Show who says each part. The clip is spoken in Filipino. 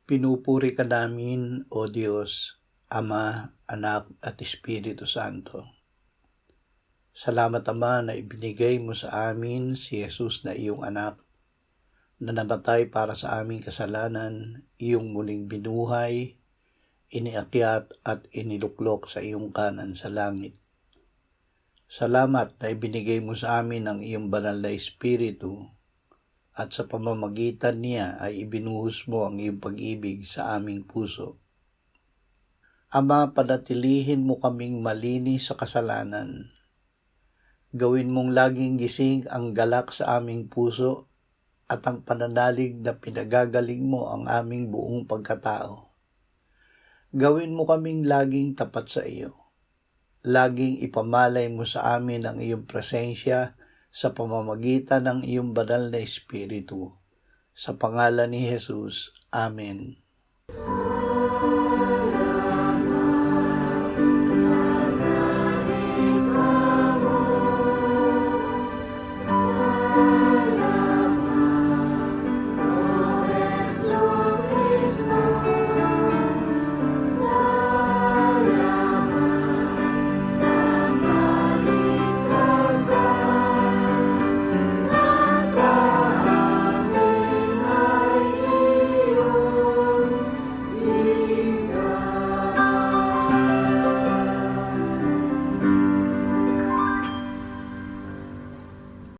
Speaker 1: Pinupuri ka namin, O Diyos, Ama, Anak at Espiritu Santo. Salamat, Ama, na ibinigay mo sa amin si Jesus na iyong anak, na namatay para sa aming kasalanan, iyong muling binuhay, iniakyat at iniluklok sa iyong kanan sa langit. Salamat na ibinigay mo sa amin ang iyong banal na Espiritu, at sa pamamagitan niya ay ibinuhos mo ang iyong pag-ibig sa aming puso. Ama, panatilihin mo kaming malinis sa kasalanan. Gawin mong laging gising ang galak sa aming puso at ang pananalig na pinagagaling mo ang aming buong pagkatao. Gawin mo kaming laging tapat sa iyo. Laging ipamalay mo sa amin ang iyong presensya sa pamamagitan ng iyong banal na Espiritu. Sa pangalan ni Jesus. Amen.